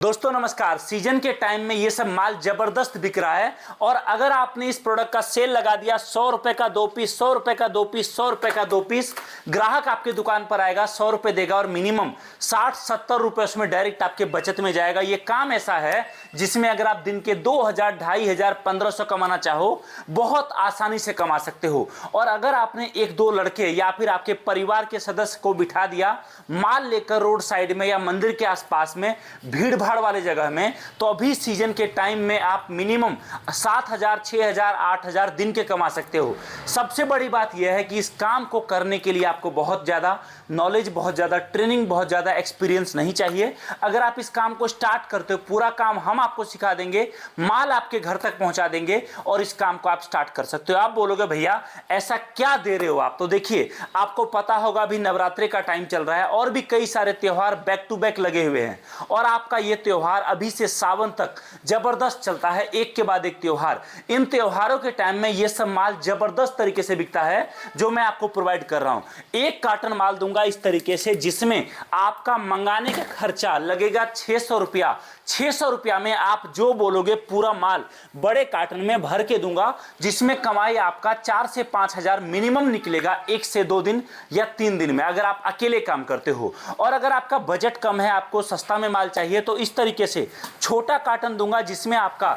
दोस्तों नमस्कार। सीजन के टाइम में ये सब माल जबरदस्त बिक रहा है और अगर आपने इस प्रोडक्ट का सेल लगा दिया 100 रुपए का 2 पीस, 100 रुपए का 2 पीस, 100 रुपए का 2 पीस, ग्राहक आपके दुकान पर आएगा 100 रुपए देगा और मिनिमम 60-70 रुपए उसमें डायरेक्ट आपके बचत में जाएगा। ये काम ऐसा है जिसमें अगर आप दिन के 2000, 2500, 1500 कमाना चाहो बहुत आसानी से कमा सकते हो। और अगर आपने एक दो लड़के या फिर आपके परिवार के सदस्य को बिठा दिया माल लेकर रोड साइड में या मंदिर के आसपास में भीड़ वाले जगह में, तो अभी सीजन के टाइम में आप मिनिमम 7000, 6000, 8000 दिन के कमा सकते हो। सबसे बड़ी बात यह है कि इस काम को करने के लिए आपको बहुत ज्यादा नॉलेज, बहुत ज्यादा ट्रेनिंग, बहुत ज्यादा एक्सपीरियंस नहीं चाहिए। अगर आप इस काम को स्टार्ट करते हो, पूरा काम हम आपको सिखा देंगे, माल आपके घर तक पहुंचा देंगे और इस काम को आप स्टार्ट कर सकते हो। आप बोलोगे भैया ऐसा क्या दे रहे हो आप? तो देखिए, आपको पता होगा अभी नवरात्रि का टाइम चल रहा है और भी कई सारे त्योहार बैक टू बैक लगे हुए हैं और आपका ये त्योहार अभी से सावन तक जबरदस्त चलता है, एक के बाद एक त्योहार। इन त्योहारों के टाइम में ये सब माल जबरदस्त तरीके से बिकता है जो मैं आपको प्रोवाइड कर रहा हूं। एक कार्टन माल दूंगा इस तरीके से जिसमें आपका मंगाने का खर्चा लगेगा 600 रुपया। 600 रुपया में आप जो बोलोगे पूरा माल बड़े कार्टन में भर के दूंगा, जिसमें कमाई आपका 4 से 5 हजार मिनिमम निकलेगा 1 से 2 दिन या 3 दिन में, अगर आप अकेले काम करते हो। और अगर आपका बजट कम है, आपको सस्ता में माल चाहिए, तो इस तरीके से छोटा कार्टन दूंगा जिसमें आपका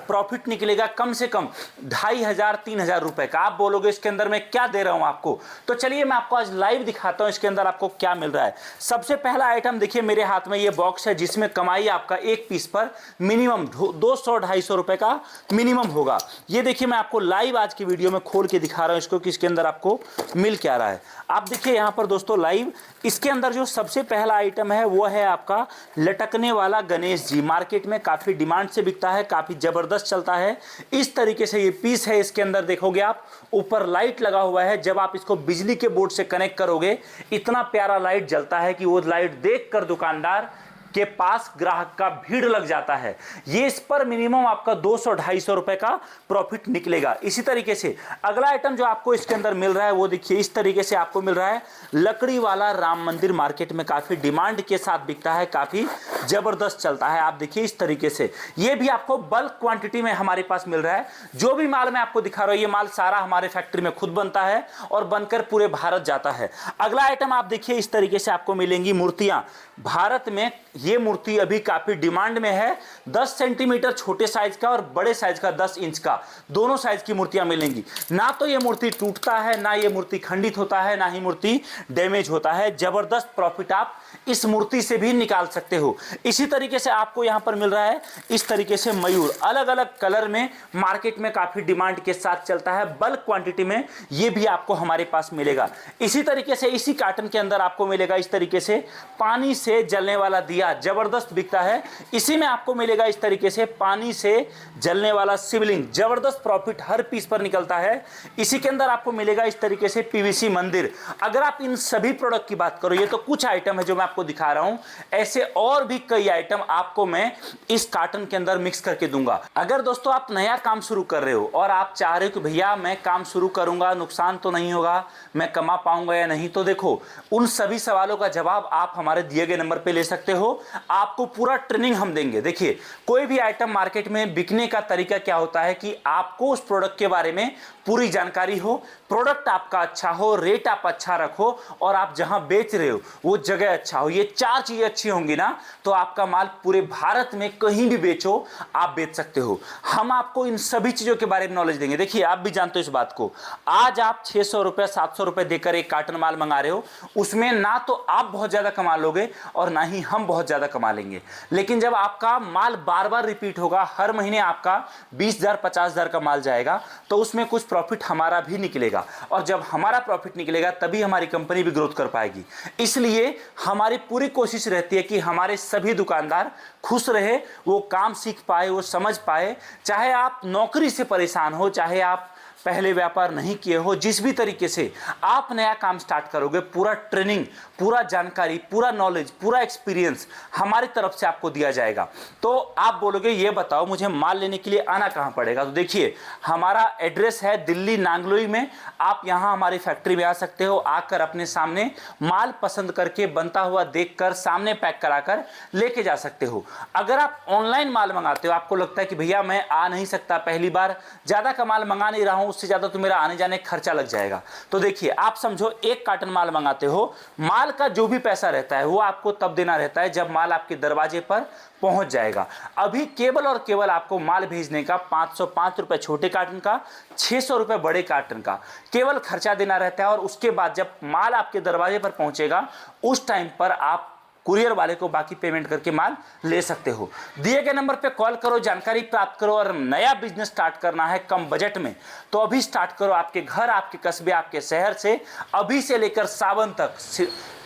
प्रॉफिट निकलेगा कम से कम 2500, 3000 रुपए का। आप बोलोगे इसके अंदर मैं क्या दे रहा हूं आपको, तो चलिए मैं आपको आज लाइव दिखाता हूं इसके अंदर आपको क्या मिल रहा है। सबसे पहला आइटम देखिए, मेरे हाथ में ये बॉक्स है जिसमें कमाई आपका एक पीस पर मिनिमम 200-250 रुपए का मिनिमम होगा। ये देखिए, मैं आपको लाइव आज की वीडियो में खोल के दिखा रहा हूं इसको कि इसके अंदर आपको मिल क्या रहा है। आप देखिए यहां पर दोस्तों लाइव, इसके अंदर जो सबसे पहला आइटम है वो है आपका लटकने वाला गणेश जी। मार्केट में काफी डिमांड से बिकता है, काफी जबरदस्त चलता है। इस तरीके से ये पीस है, इसके अंदर देखोगे आप ऊपर लाइट लगा हुआ है। जब आप इसको बिजली के बोर्ड से कनेक्ट करोगे इतना प्यारा लाइट जलता है कि वो लाइट देखकर दुकानदार के पास ग्राहक का भीड़ लग जाता है। ये इस पर मिनिमम आपका 200-250 रुपए का प्रॉफिट निकलेगा। इसी तरीके से अगला आइटम जो आपको इसके अंदर मिल रहा है वो देखिए, इस तरीके से आपको मिल रहा है लकड़ी वाला राम मंदिर। मार्केट में काफी डिमांड के साथ बिकता है, काफी जबरदस्त चलता है। आप देखिए इस तरीके से ये भी आपको बल्क क्वांटिटी में हमारे पास मिल रहा है। जो भी माल मैं आपको दिखा रहा हूं ये माल सारा हमारे फैक्ट्री में खुद बनता है और बनकर पूरे भारत जाता है। अगला आइटम आप देखिए, इस तरीके से आपको मिलेंगी मूर्तियां। भारत में ये मूर्ति अभी काफी डिमांड में है। 10 सेंटीमीटर छोटे साइज का और बड़े साइज का 10 इंच का, दोनों साइज की मूर्तियां मिलेंगी। ना तो ये मूर्ति टूटता है, ना ये मूर्ति खंडित होता है, ना ही मूर्ति डैमेज होता है। जबरदस्त प्रॉफिट आप इस मूर्ति से भी निकाल सकते हो। इसी तरीके से आपको यहां पर मिल रहा है इस तरीके से मयूर, अलग अलग कलर में मार्केट में काफी डिमांड के साथ चलता है। बल्क क्वांटिटी में ये भी आपको हमारे पास मिलेगा। इसी तरीके से इसी कार्टन के अंदर आपको मिलेगा इस तरीके से पानी से जलने वाला दिया, जबरदस्त बिकता है। इसी में आपको मिलेगा इस तरीके से पानी से जलने वाला शिवलिंग, जबरदस्त प्रॉफिट हर पीस पर निकलता है। इसी के अंदर आपको मिलेगा इस तरीके से पीवीसी मंदिर। अगर आप इन सभी प्रोडक्ट की बात करो, ये तो कुछ आइटम है जो मैं आपको दिखा रहा हूं, ऐसे और भी कई आइटम आपको मैं इस कार्टन के अंदर मिक्स करके दूंगा। अगर दोस्तों आप नया काम शुरू कर रहे हो और आप चाह रहे हो कि भैया मैं काम शुरू करूंगा, नुकसान तो नहीं होगा, मैं कमा पाऊंगा या नहीं, तो देखो उन सभी सवालों का जवाब आप हमारे दिए गए नंबर पे ले सकते हो। आपको पूरा ट्रेनिंग हम देंगे। देखिए, कोई भी आइटम मार्केट में बिकने का तरीका क्या होता है कि आपको उस प्रोडक्ट के बारे में पूरी जानकारी हो, प्रोडक्ट आपका अच्छा हो, रेट आप अच्छा रखो और आप जहां बेच रहे हो वो जगह अच्छा हो। ये 4 चीजें अच्छी होंगी ना, तो आपका माल पूरे भारत में कहीं भी बेचो, आप बेच सकते हो। हम आपको इन सभी चीजों के बारे में नॉलेज देंगे। देखिए, आप भी जानते हो इस बात को। आज आप 600 रुपए, 700 रुपए देकर एक कार्टन माल मंगा रहे हो, उसमें ना तो आप बहुत ज्यादा कमा लोगे और ना ही हम बहुत ज्यादा कमा लेंगे। लेकिन जब आपका माल बार बार रिपीट होगा, हर महीने आपका 20,000, 50,000 का माल जाएगा, तो उसमें कुछ प्रॉफिट हमारा भी निकलेगा। और जब हमारा प्रॉफिट निकलेगा तभी हमारी कंपनी भी ग्रोथ कर पाएगी। इसलिए हमारी पूरी कोशिश रहती है कि हमारे सभी दुकानदार खुश रहे, वो काम सीख पाए, वो समझ पाए। चाहे आप नौकरी से परेशान हो, चाहे आप पहले व्यापार नहीं किए हो, जिस भी तरीके से आप नया काम स्टार्ट करोगे, पूरा ट्रेनिंग, पूरा जानकारी, पूरा नॉलेज, पूरा एक्सपीरियंस हमारी तरफ से आपको दिया जाएगा। तो आप बोलोगे ये बताओ मुझे माल लेने के लिए आना कहां पड़ेगा? तो देखिए, हमारा एड्रेस है दिल्ली नांगलोई में। आप यहां हमारी फैक्ट्री में आ सकते हो, आकर अपने सामने माल पसंद करके, बनता हुआ देखकर, सामने पैक कराकर लेके जा सकते हो। अगर आप ऑनलाइन माल मंगाते हो, आपको लगता है कि भैया मैं आ नहीं सकता, पहली बार ज्यादा का माल मंगा नहीं रहा हूं, उससे ज्यादा तो मेरा आने जाने खर्चा लग जाएगा, तो देखिए आप समझो 1 कार्टन माल मंगाते हो, माल का जो भी पैसा रहता है वो आपको तब देना रहता है जब माल आपके दरवाजे पर पहुंच जाएगा। अभी केवल और केवल आपको माल भेजने का 505 रुपए छोटे कार्टन का, 600 रुपए बड़े कार्टन का केवल खर्चा देना रहता है। और उसके बाद जब माल आपके दरवाजे पर पहुंचेगा, उस टाइम पर आप कुरियर वाले को बाकी पेमेंट करके माल ले सकते हो। दिए गए नंबर पे कॉल करो, जानकारी प्राप्त करो। और नया बिजनेस स्टार्ट करना है कम बजट में, तो अभी स्टार्ट करो। आपके घर, आपके कस्बे, आपके शहर से अभी से लेकर सावन तक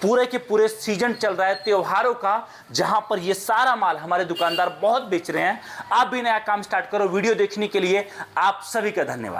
पूरे के पूरे सीजन चल रहा है त्योहारों का, जहां पर ये सारा माल हमारे दुकानदार बहुत बेच रहे हैं। आप भी नया काम स्टार्ट करो। वीडियो देखने के लिए आप सभी का धन्यवाद।